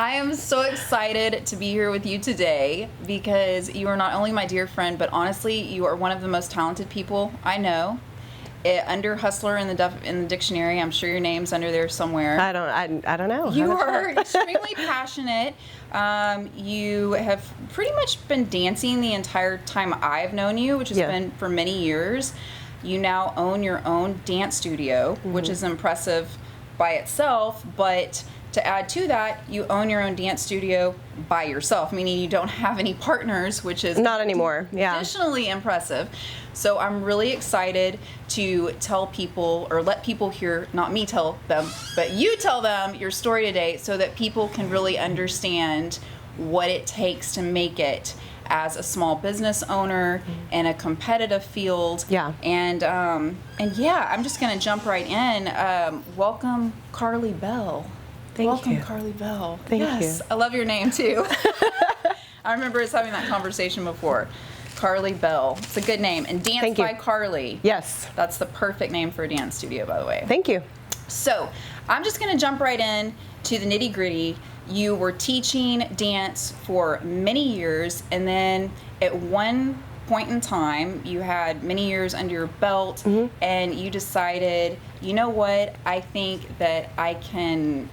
I am so excited to be here with you today because you are not only my dear friend, but honestly, you are one of the most talented people I know. Under hustler in the dictionary, I'm sure your name's under there somewhere. I don't know. You are extremely passionate. You have pretty much been dancing the entire time I've known you, which has been for many years. You now own your own dance studio, which is impressive by itself, but to add to that, you own your own dance studio by yourself, meaning you don't have any partners, which is not anymore. Additionally impressive. So I'm really excited to tell people, or let people hear, not me tell them, but you tell them your story today so that people can really understand what it takes to make it as a small business owner in a competitive field. And yeah, I'm just going to jump right in. Welcome, Carly Bell. Welcome, Carly Bell. Thank you. I love your name too. I remember us having that conversation before. Carly Bell. It's a good name. And Dance by Carly. Yes. That's the perfect name for a dance studio, by the way. Thank you. So I'm just going to jump right in to the nitty gritty. You were teaching dance for many years, and then at one point in time, you had many years under your belt, and you decided, you know what, I think that I can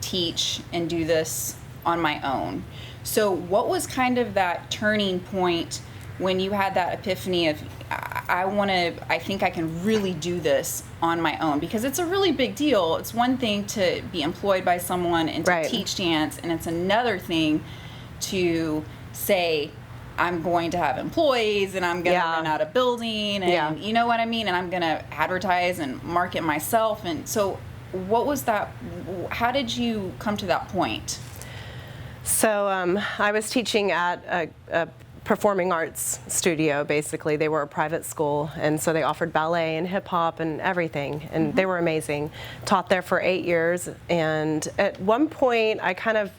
teach and do this on my own. So what was kind of that turning point when you had that epiphany of, I think I can really do this on my own? Because it's a really big deal. It's one thing to be employed by someone and to teach dance, and it's another thing to say, I'm going to have employees and I'm going to rent out a building and you know what I mean? And I'm going to advertise and market myself. And so what was that? How did you come to that point? So I was teaching at a performing arts studio, basically. They were a private school, and so they offered ballet and hip hop and everything, and they were amazing. Taught there for 8 years, and at one point I kind of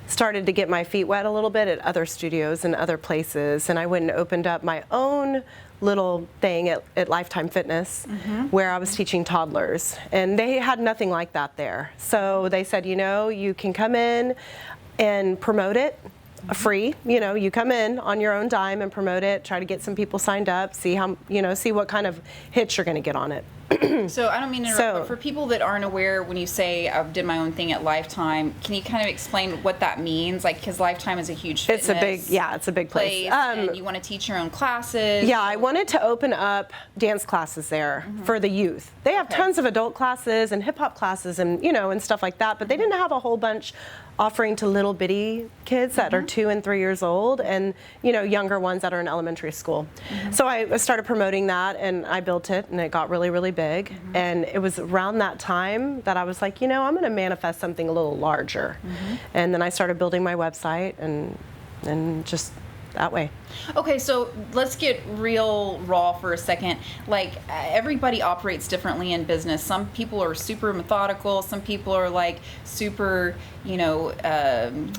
started to get my feet wet a little bit at other studios and other places, and I went and opened up my own little thing at Lifetime Fitness where I was teaching toddlers, and they had nothing like that there. So they said, you know, you can come in and promote it free. You know, you come in on your own dime and promote it, try to get some people signed up, see how, you know, see what kind of hits you're going to get on it. So I don't mean to interrupt, but for people that aren't aware, when you say I did my own thing at Lifetime, can you kind of explain what that means? Like, because Lifetime is a huge fitness it's a big place. And you want to teach your own classes. Yeah, I wanted to open up dance classes there for the youth. They have tons of adult classes and hip hop classes and, you know, and stuff like that, but they didn't have a whole bunch offering to little bitty kids that are 2 and 3 years old, and, you know, younger ones that are in elementary school. So I started promoting that, and I built it, and it got really, really big. And it was around that time that I was like, you know, I'm going to manifest something a little larger. And then I started building my website, and just that way. Okay, so let's get real raw for a second. Like, everybody operates differently in business. Some people are super methodical. Some people are like super, you know,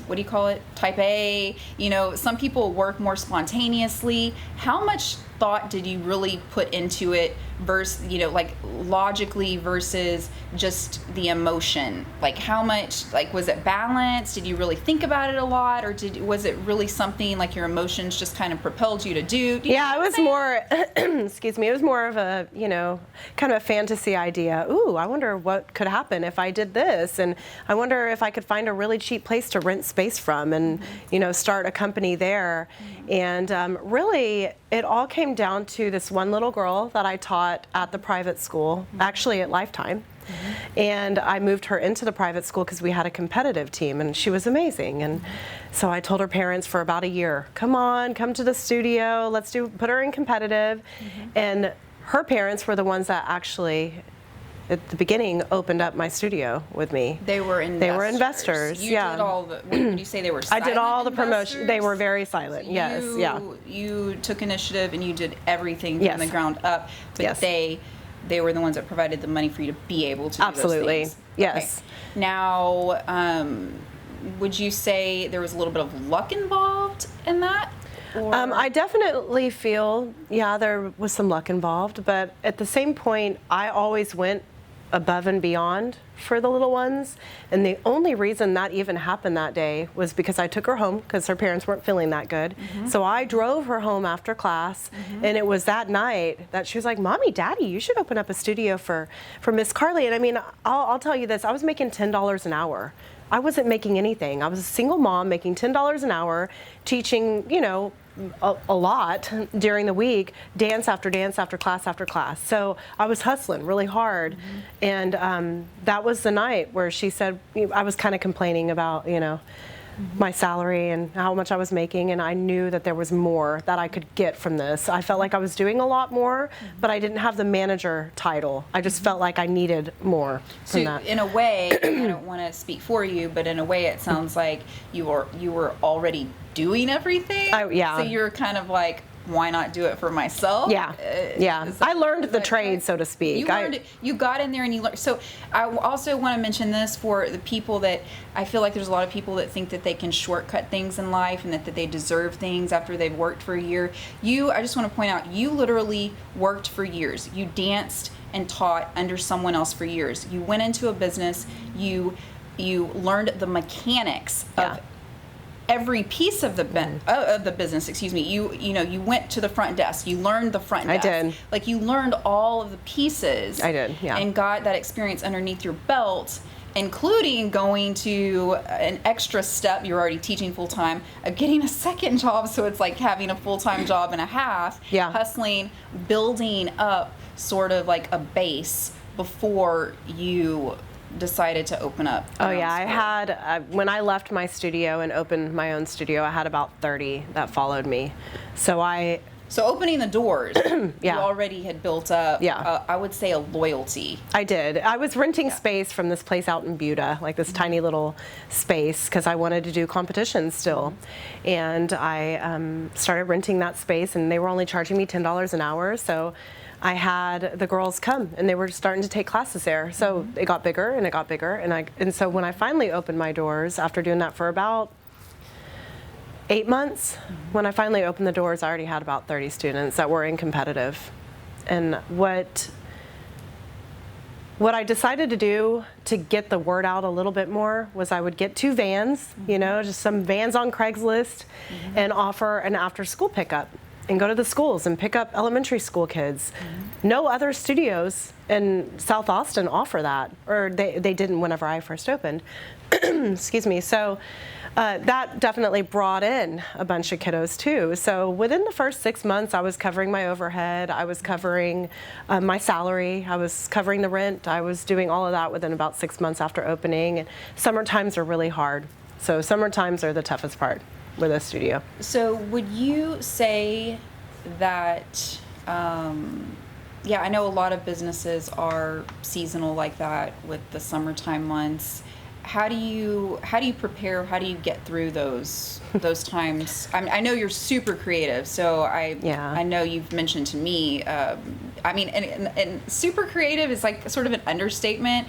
what do you call it? Type A. You know, some people work more spontaneously. How much thought did you really put into it versus, you know, like logically versus just the emotion? Like, how much, like, was it balanced? Did you really think about it a lot, or was it really something like your emotions just kind of propelled you to do? Yeah, it was more, excuse me, it was more of a, you know, kind of a fantasy idea. Ooh, I wonder what could happen if I did this, and I wonder if I could find a really cheap place to rent space from and, you know, start a company there. And really, it all came down to this one little girl that I taught at the private school, actually at Lifetime. And I moved her into the private school because we had a competitive team, and she was amazing. And so I told her parents for about a year, come on, come to the studio, let's put her in competitive. And her parents were the ones that actually, at the beginning, opened up my studio with me. They were investors. They were investors. You did all the, what did you say they were silent? I did all the investors? promotion. They were very silent. So yes. You took initiative and you did everything from the ground up. But they were the ones that provided the money for you to be able to do those things. Yes. Okay. Now, would you say there was a little bit of luck involved in that? I definitely feel, there was some luck involved, but at the same point, I always went above and beyond for the little ones. And the only reason that even happened that day was because I took her home because her parents weren't feeling that good. So I drove her home after class, and it was that night that she was like, Mommy, Daddy, you should open up a studio for Miss Carly. And I mean, I'll tell you this, I was making $10 an hour. I wasn't making anything. I was a single mom making $10 an hour, teaching, you know, a lot during the week, dance after class after class. So I was hustling really hard. And that was the night where she said, I was kind of complaining about, you know, my salary and how much I was making, and I knew that there was more that I could get from this. I felt like I was doing a lot more, but I didn't have the manager title. I just felt like I needed more from that. In a way, I don't want to speak for you, but in a way it sounds like you were already doing everything. Yeah. So you're kind of like, why not do it for myself? Yeah, yeah. I learned the trade, so to speak. You got in there and you learned. So I also want to mention this for the people that I feel like there's a lot of people that think that they can shortcut things in life and that they deserve things after they've worked for a year. I just want to point out, you literally worked for years. You danced and taught under someone else for years. You went into a business. You learned the mechanics of every piece of the business, excuse me. You went to the front desk. You learned the front desk. I did. Like, you learned all of the pieces. I did, yeah. And got that experience underneath your belt, including going to an extra step, you're already teaching full time, of getting a second job, so it's like having a full-time job and a half, hustling, building up sort of like a base before you decided to open up. Oh yeah, I had, when I left my studio and opened my own studio, I had about 30 that followed me. So opening the doors, you already had built up, I would say, a loyalty. I did. I was renting space from this place out in Buda, like this tiny little space, because I wanted to do competitions still. And I started renting that space, and they were only charging me $10 an hour. So I had the girls come, and they were starting to take classes there. So it got bigger and it got bigger, and so when I finally opened my doors, after doing that for about 8 months, when I finally opened the doors, I already had about 30 students that were in competitive. And what I decided to do to get the word out a little bit more was I would get 2 vans, you know, just some vans on Craigslist, and offer an after-school pickup and go to the schools and pick up elementary school kids. No other studios in South Austin offer that, or they didn't whenever I first opened. Excuse me. So that definitely brought in a bunch of kiddos too. So within the first 6 months, I was covering my overhead, I was covering my salary, I was covering the rent, I was doing all of that within about 6 months after opening. And summer times are really hard. So summer times are the toughest part with a studio. So would you say that, I know a lot of businesses are seasonal like that with the summertime months. How do you prepare? How do you get through those times? I know you're super creative, so I know you've mentioned to me. And super creative is like sort of an understatement.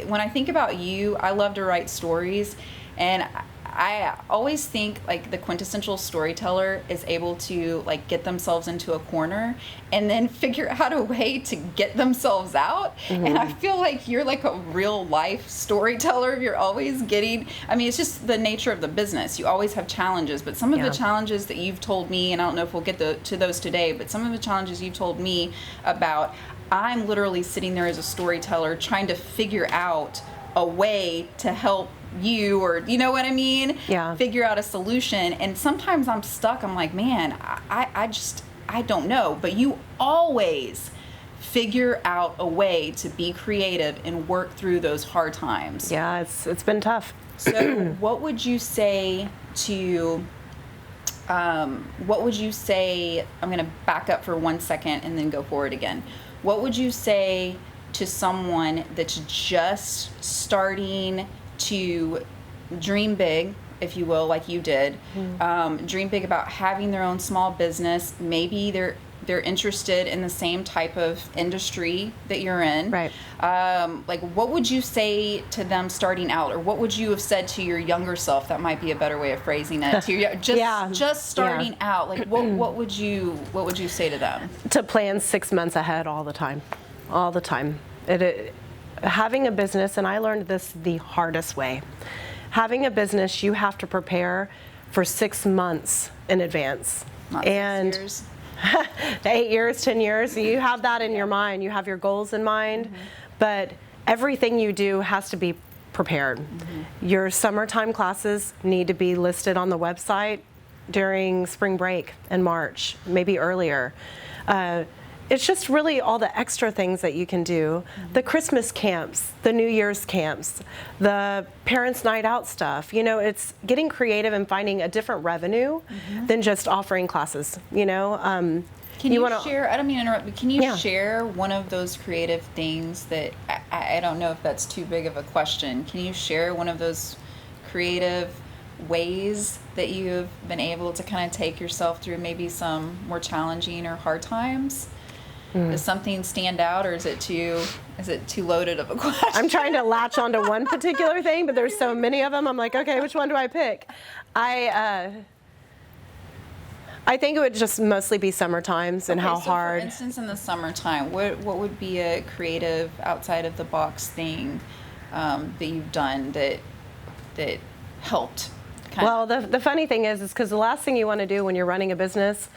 When I think about you, I love to write stories, and I always think like the quintessential storyteller is able to like get themselves into a corner and then figure out a way to get themselves out. And I feel like you're like a real life storyteller. You're always it's just the nature of the business. You always have challenges, but some of the challenges that you've told me, and I don't know if we'll get to those today, but some of the challenges you've told me about, I'm literally sitting there as a storyteller trying to figure out a way to help you, or you know what I mean? Figure out a solution. And sometimes I'm stuck. I'm like, man, I don't know. But you always figure out a way to be creative and work through those hard times. Yeah, it's been tough. So what would you say to I'm going to back up for 1 second and then go forward again. What would you say to someone that's just starting to dream big, if you will, like you did, dream big about having their own small business? Maybe they're interested in the same type of industry that you're in. Right. Like, what would you say to them starting out, or what would you have said to your younger self? That might be a better way of phrasing it. To your, just starting out. Like, what would you say to them? To plan 6 months ahead all the time, all the time. having a business, and I learned this the hardest way. Having a business, you have to prepare for 6 months in advance. Not and 6 years. 8 years, 10 years, you have that in your mind. You have your goals in mind, but everything you do has to be prepared. Your summertime classes need to be listed on the website during spring break in March, maybe earlier. It's just really all the extra things that you can do. The Christmas camps, the New Year's camps, the parents' night out stuff. You know, it's getting creative and finding a different revenue than just offering classes, you know. Can you share, I don't mean to interrupt, but can you Yeah. share one of those creative things that, I don't know if that's too big of a question. Can you share one of those creative ways that you've been able to kind of take yourself through maybe some more challenging or hard times? Does something stand out, or is it too loaded of a question? I'm trying to latch onto one particular thing, but there's so many of them. I'm like, okay, which one do I pick? I think it would just mostly be summer times and Okay, how so hard. For instance, in the summertime, what would be a creative, outside of the box thing that you've done that helped? Well, the funny thing is because the last thing you want to do when you're running a business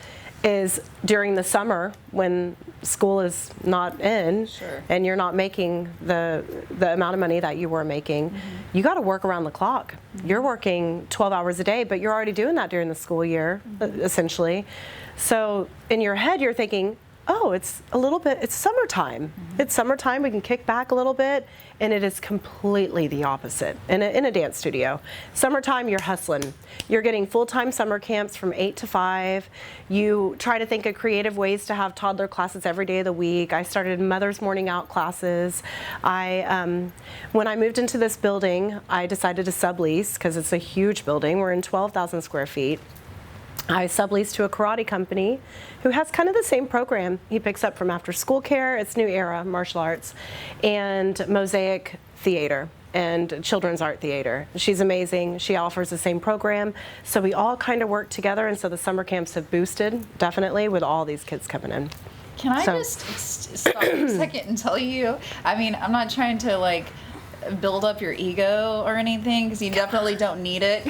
is during the summer when school is not in Sure. and you're not making the amount of money that you were making, you got to work around the clock. You're working 12 hours a day, but you're already doing that during the school year, essentially. So in your head, you're thinking, oh, it's summertime. It's summertime, we can kick back a little bit, and it is completely the opposite in a dance studio. Summertime, you're hustling. You're getting full-time summer camps from 8 to 5. You try to think of creative ways to have toddler classes every day of the week. I started Mother's Morning Out classes. When I moved into this building, I decided to sublease because it's a huge building. We're in 12,000 square feet. I subleased to a karate company who has kind of the same program. He picks up from after school care, it's New Era Martial Arts, and Mosaic Theater and Children's Art Theater. She's amazing. She offers the same program. So we all kind of work together, and so the summer camps have boosted, definitely, with all these kids coming in. Can I So- just stop for a second and tell you, I mean, I'm not trying to like build up your ego or anything, because you definitely don't need it.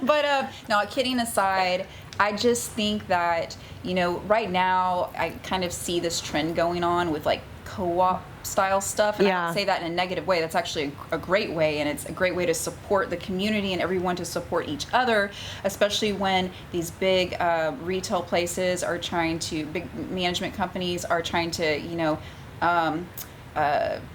But no, kidding aside, I just think that, you know, right now I kind of see this trend going on with like co-op style stuff, and I Yeah. don't say that in a negative way. That's actually a great way, and it's a great way to support the community and everyone to support each other, especially when these big retail places are trying to, big management companies are trying to, you know,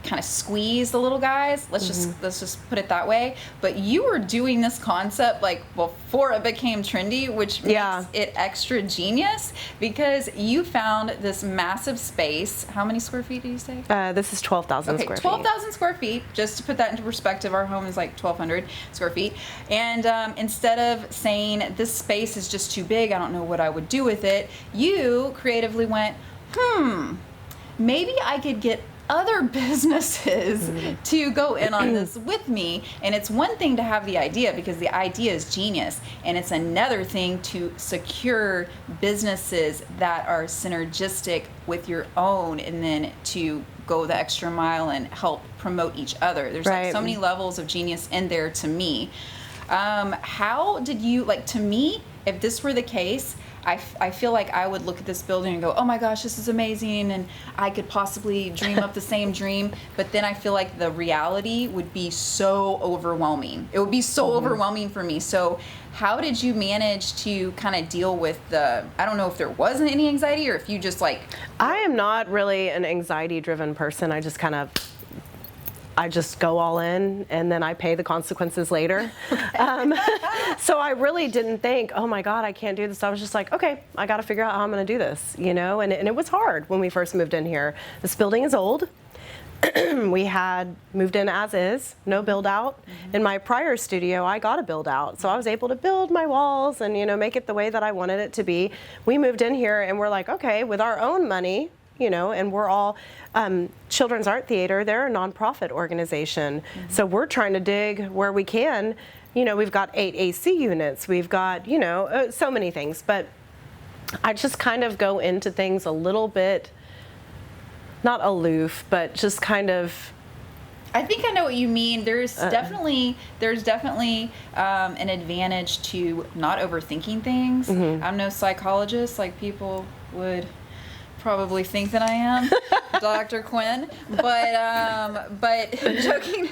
kind of squeeze the little guys. Let's just put it that way. But you were doing this concept like before it became trendy, which makes Yeah. it extra genius, because you found this massive space. How many square feet did you say? This is 12,000 Okay, square feet. 12,000 square feet. Just to put that into perspective, our home is like 1,200 square feet. And instead of saying this space is just too big, I don't know what I would do with it, you creatively went, maybe I could get other businesses to go in on this with me. And it's one thing to have the idea, because the idea is genius, and it's another thing to secure businesses that are synergistic with your own, and then to go the extra mile and help promote each other. There's like Right. so many levels of genius in there to me. How did you, like, to me, if this were the case, I feel like I would look at this building and go, oh my gosh, this is amazing, and I could possibly dream up the same dream. But then I feel like the reality would be so overwhelming. It would be so overwhelming for me. So how did you manage to kind of deal with I don't know if there wasn't any anxiety, or if you just like... I am not really an anxiety-driven person. I just go all in, and then I pay the consequences later. So I really didn't think, oh my God, I can't do this. I was just like, okay, I got to figure out how I'm going to do this, you know? And it was hard when we first moved in here. This building is old. We had moved in as is, no build out. In my prior studio, I got a build out. So I was able to build my walls and, you know, make it the way that I wanted it to be. We moved in here and we're like, okay, with our own money, you know, and we're all Children's Art Theater, they're a nonprofit organization. So we're trying to dig where we can. You know, we've got 8 AC units, we've got, you know, so many things. But I just kind of go into things a little bit, not aloof, but just kind of I think I know what you mean. There's definitely an advantage to not overthinking things. I'm no psychologist like people would probably think that I am, Dr. Quinn. But joking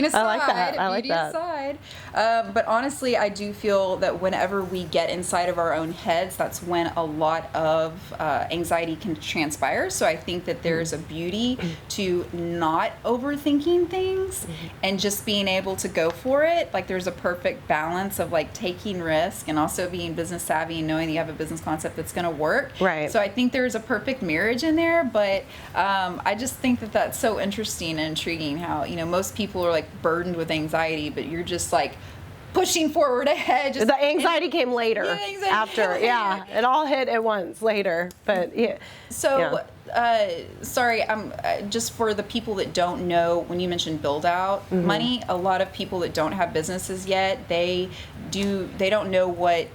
aside, I like beauty that. aside. But honestly, I do feel that whenever we get inside of our own heads, that's when a lot of anxiety can transpire. So I think that there's a beauty to not overthinking things and just being able to go for it. Like there's a perfect balance of like taking risk and also being business savvy and knowing that you have a business concept that's going to work. Right. So I think there's a perfect marriage in there, but I just think that that's so interesting and intriguing how, most people are like burdened with anxiety, but you're just like pushing forward ahead. The anxiety came later. After. Yeah, it all hit at once later. But yeah. So, sorry, just for the people that don't know, when you mentioned build out money, a lot of people that don't have businesses yet, they don't know what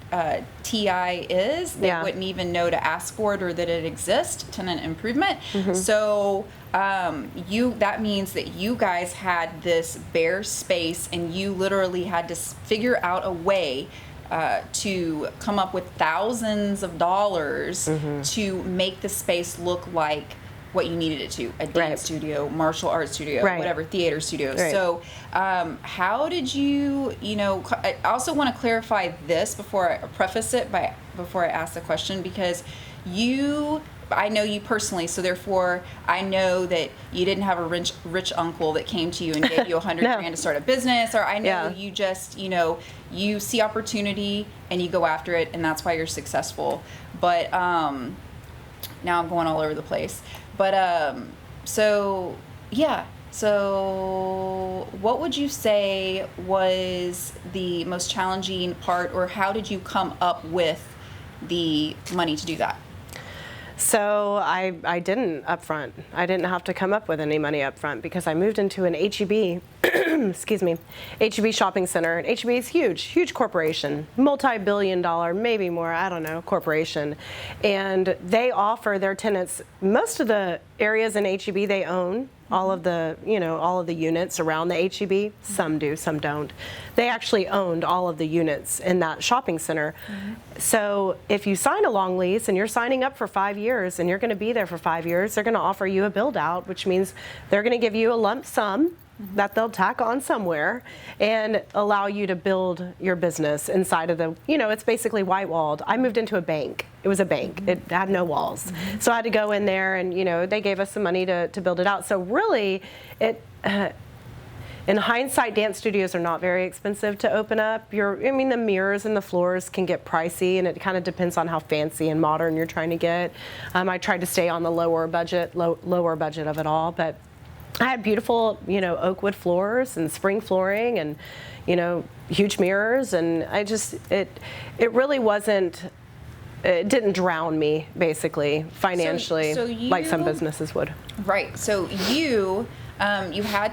TI is. They wouldn't even know to ask for it or that it exists, tenant improvement. So that means that you guys had this bare space and you literally had to figure out a way to come up with thousands of dollars to make the space look like what you needed it to, a dance studio, martial arts studio, whatever, theater studio. So how did you, I also want to clarify this before I preface it, before I ask the question, because I know you personally, so therefore I know that you didn't have a rich uncle that came to you and gave you $100 grand to start a business, or I know you just, you see opportunity and you go after it, and that's why you're successful. But now I'm going all over the place. But so what would you say was the most challenging part, or how did you come up with the money to do that? So I didn't upfront. I didn't have to come up with any money upfront because I moved into an HEB, excuse me, HEB shopping center. And HEB is huge corporation, multi-billion-dollar, maybe more, I don't know, corporation. And they offer their tenants, most of the areas in HEB they own, all of the units around the HEB. Some do, some don't. They actually owned all of the units in that shopping center. So if you sign a long lease and you're signing up for 5 years and you're going to be there for 5 years, they're going to offer you a build out, which means they're going to give you a lump sum that they'll tack on somewhere and allow you to build your business inside of the, it's basically white walled. I moved into a bank. It was a bank. It had no walls. So I had to go in there and, they gave us some money to build it out. So really, in hindsight, dance studios are not very expensive to open up. The mirrors and the floors can get pricey, and it kind of depends on how fancy and modern you're trying to get. I tried to stay on the lower budget of it all, but I had beautiful, oak wood floors and spring flooring and, huge mirrors, and it really wasn't, it didn't drown me, basically, financially, like some businesses would. Right. So you had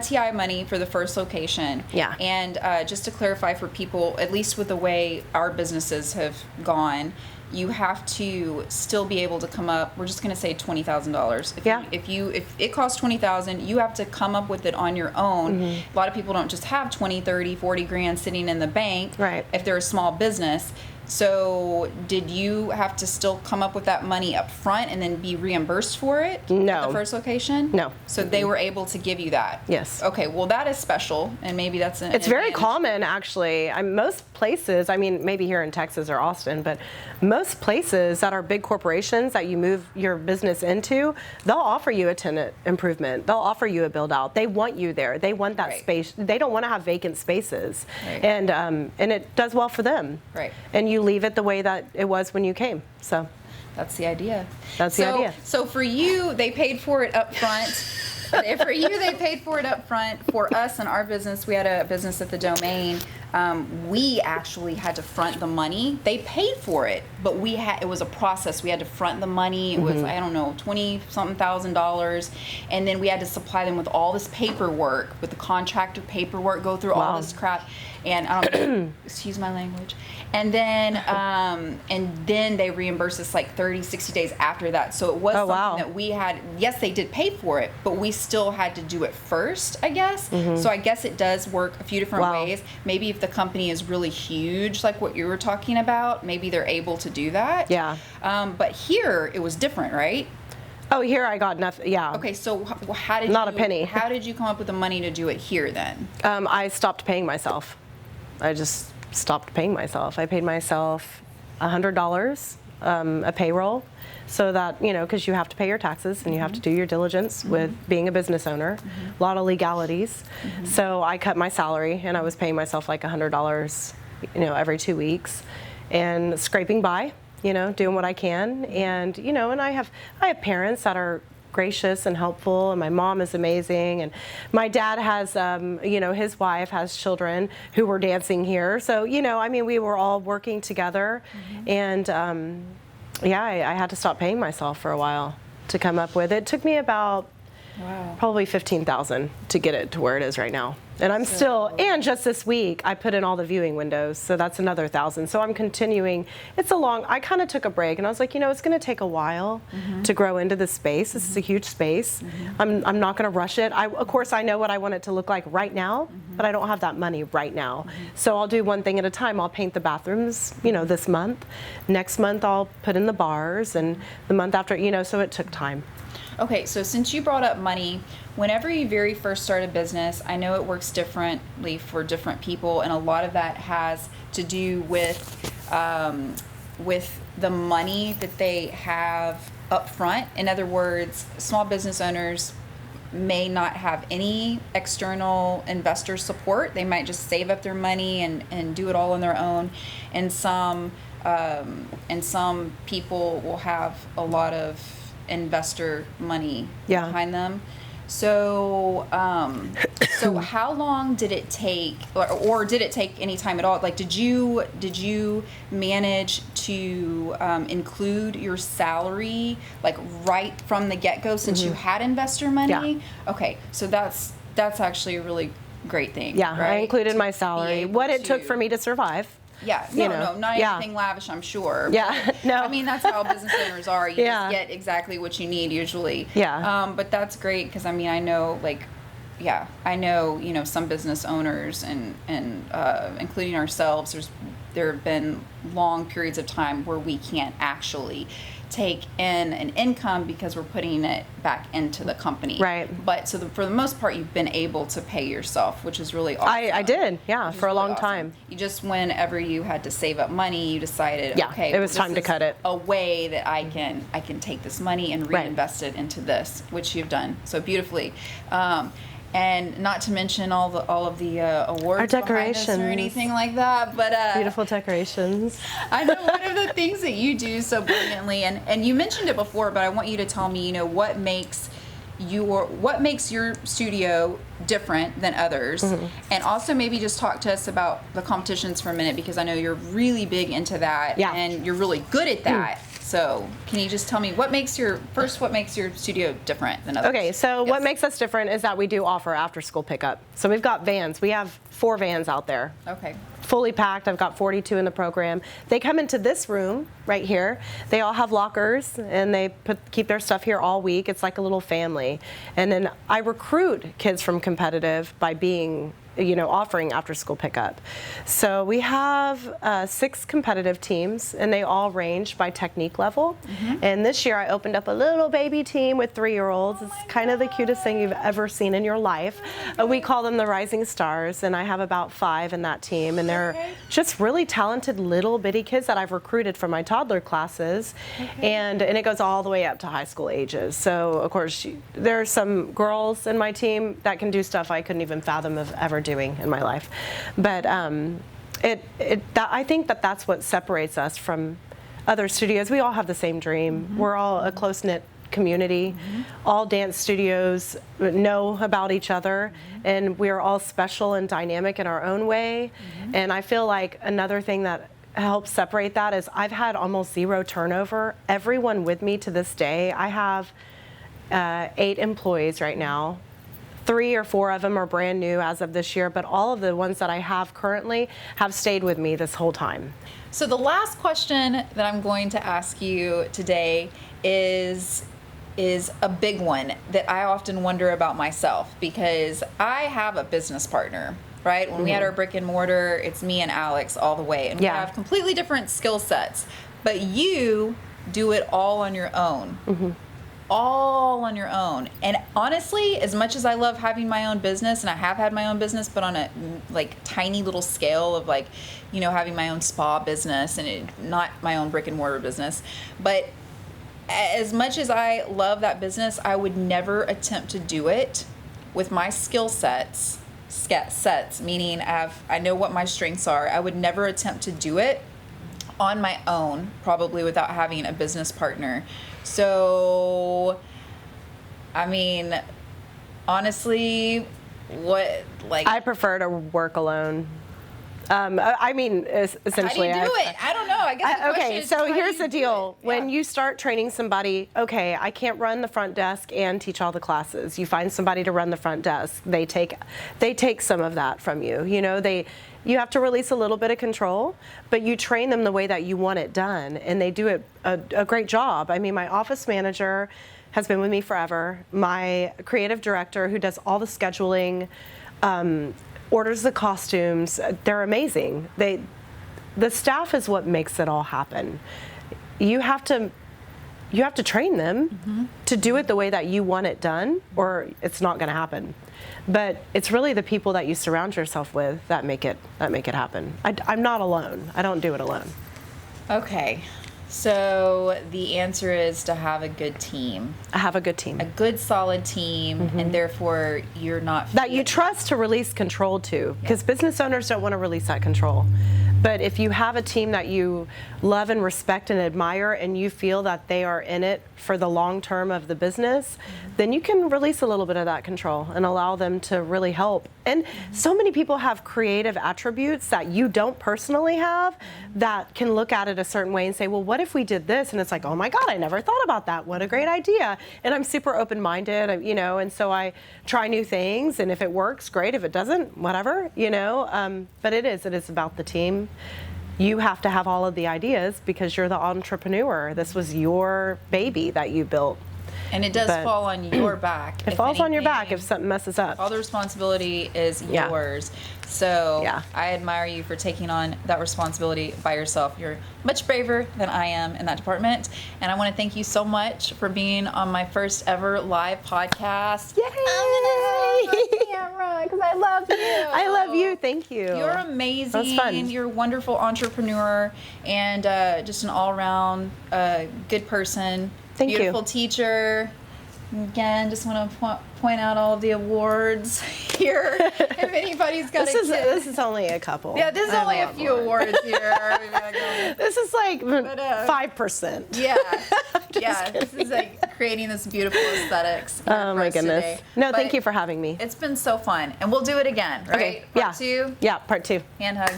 TI money for the first location. Yeah. And just to clarify for people, at least with the way our businesses have gone, you have to still be able to come up. We're just going to say $20,000. If it costs $20,000, you have to come up with it on your own. A lot of people don't just have 20, 30, 40 grand sitting in the bank. Right. If they're a small business. So did you have to still come up with that money up front and then be reimbursed for it No. at the first location? No. So they were able to give you that? Yes. Okay, well that is special, and maybe that's an It's very advantage. common, actually. Most places, maybe here in Texas or Austin, but most places that are big corporations that you move your business into, they'll offer you a tenant improvement. They'll offer you a build out. They want you there. They want that space. They don't want to have vacant spaces. Right. And it does well for them. Right. And you leave it the way that it was when you came. So that's the idea. That's the idea. So for you, they paid for it up front. For you, they paid for it up front. For us and our business, we had a business at the Domain. We actually had to front the money. They paid for it, but it was a process. We had to front the money. It was, $20-something thousand, and then we had to supply them with all this paperwork, with the contractor paperwork, go through all this crap. And excuse my language. And then they reimbursed us like 30, 60 days after that. So it was something that we had, yes, they did pay for it, but we still had to do it first, I guess. So I guess it does work a few different ways. Maybe if the company is really huge, like what you were talking about, maybe they're able to do that. Yeah. But here it was different, right? Oh, here I got nothing. Yeah. Okay, so how did Not a penny. How did you come up with the money to do it here then? I stopped paying myself. I just stopped paying myself. I paid myself $100 a payroll, so that, you know, because you have to pay your taxes and you have to do your diligence with being a business owner, a lot of legalities. So I cut my salary and I was paying myself like $100, you know, every 2 weeks, and scraping by, you know, doing what I can. And, you know, and I have parents that are gracious and helpful, and my mom is amazing, and my dad has, you know, his wife has children who were dancing here. So, you know, I mean, we were all working together, and yeah, I had to stop paying myself for a while to come up with it. It took me about probably $15,000 to get it to where it is right now. And I'm still, and just this week, I put in all the viewing windows, so that's another $1,000. So I'm continuing. I kind of took a break, and I was like, you know, it's going to take a while to grow into this space. This is a huge space. I'm not going to rush it. Of course, I know what I want it to look like right now, but I don't have that money right now. So I'll do one thing at a time. I'll paint the bathrooms, you know, this month. Next month, I'll put in the bars, and the month after, you know, so it took time. Okay, so since you brought up money, whenever you very first start a business, I know it works differently for different people, and a lot of that has to do with the money that they have up front. In other words, small business owners may not have any external investor support. They might just save up their money and do it all on their own. And some people will have a lot of investor money behind them. So, so how long did it take, or did it take any time at all? Like, did you manage to include your salary like right from the get-go since you had investor money? Yeah. Okay, so that's actually a really great thing. Yeah, right? I included my salary, what it took for me to survive. Yeah, no, not anything lavish, I'm sure. Yeah, no. I mean, that's how business owners are. You just get exactly what you need usually. Yeah. But that's great because, I mean, I know, like, I know, you know, some business owners and including ourselves, there have been long periods of time where we can't actually take in an income because we're putting it back into the company. Right. But so for the most part, you've been able to pay yourself, which is really awesome. I did, for a long time. You just, whenever you had to save up money, you decided, okay, it was time to cut it. A way that I can take this money and reinvest it into this, which you've done so beautifully. And not to mention all of the awards, our decorations, behind us or anything like that, but beautiful decorations. I know one of the things that you do so brilliantly, and you mentioned it before, but I want you to tell me, you know, what makes your studio different than others, and also maybe just talk to us about the competitions for a minute, because I know you're really big into that, and you're really good at that. So can you just tell me what makes your studio different than others? Okay, so what makes us different is that we do offer after school pickup. So we've got vans. We have 4 vans out there. Okay. Fully packed. I've got 42 in the program. They come into this room right here. They all have lockers, and they keep their stuff here all week. It's like a little family. And then I recruit kids from competitive by being, you know, offering after school pickup. So we have 6 competitive teams, and they all range by technique level. And this year I opened up a little baby team with 3-year-olds. It's kind of the cutest thing you've ever seen in your life. We call them the Rising Stars, and I have about 5 in that team, and they're just really talented little bitty kids that I've recruited from my toddler classes. And it goes all the way up to high school ages. So of course there are some girls in my team that can do stuff I couldn't even fathom of ever doing in my life. But I think that's what separates us from other studios. We all have the same dream. We're all a close-knit community. All dance studios know about each other, and we're all special and dynamic in our own way. And I feel like another thing that helps separate that is I've had almost 0 turnover. Everyone with me to this day. I have 8 employees right now. 3 or 4 of them are brand new as of this year, but all of the ones that I have currently have stayed with me this whole time. So the last question that I'm going to ask you today is a big one that I often wonder about myself, because I have a business partner, right? When we had our brick and mortar, it's me and Alex all the way, and we have completely different skill sets, but you do it all on your own. All on your own. And honestly, as much as I love having my own business, and I have had my own business, but on a like tiny little scale of like, you know, having my own spa business and not my own brick and mortar business, but as much as I love that business, I would never attempt to do it with my skill sets, meaning I know what my strengths are. I would never attempt to do it on my own, probably without having a business partner. So, I mean, honestly, I prefer to work alone. I mean, essentially. How do you do it? I don't know. I guess the question okay, is, so how do here's you the do deal. it? When Yeah. you start training somebody, okay, I can't run the front desk and teach all the classes. You find somebody to run the front desk. They take some of that from you. You know, you have to release a little bit of control, but you train them the way that you want it done, and they do it a great job. I mean, my office manager has been with me forever. My creative director, who does all the scheduling, orders the costumes, they're amazing. The staff is what makes it all happen. You have to train them to do it the way that you want it done, or it's not going to happen. But it's really the people that you surround yourself with that make it happen. I'm not alone. I don't do it alone. Okay. So the answer is to have a good team. I have a good team. A good, solid team, and therefore you're not... That you trust to release control to, because business owners don't want to release that control. But if you have a team that you love and respect and admire, and you feel that they are in it for the long term of the business, then you can release a little bit of that control and allow them to really help. And so many people have creative attributes that you don't personally have that can look at it a certain way and say, well, what if we did this? And it's like, oh my God, I never thought about that. What a great idea. And I'm super open-minded, you know, and so I try new things, and if it works, great. If it doesn't, whatever, you know. But it is about the team. You have to have all of the ideas because you're the entrepreneur. This was your baby that you built. And it does fall on your back. It falls on your back if something messes up. All the responsibility is yours. So Yeah. I admire you for taking on that responsibility by yourself. You're much braver than I am in that department. And I want to thank you so much for being on my first ever live podcast. Yay! I'm going to say camera because I love you. I love you. Thank you. You're amazing. That was fun. You're a wonderful entrepreneur and just an all-around good person. Thank you. Beautiful teacher. Again, just want to point out all of the awards here. If anybody's got this is only a couple. Yeah, this is only a few awards here. This is like 5%. Yeah, yeah. This is like creating this beautiful aesthetics. Oh my goodness. Today. No, But thank you for having me. It's been so fun, and we'll do it again, right? Okay. Part 2. Yeah, part 2. Hand hug.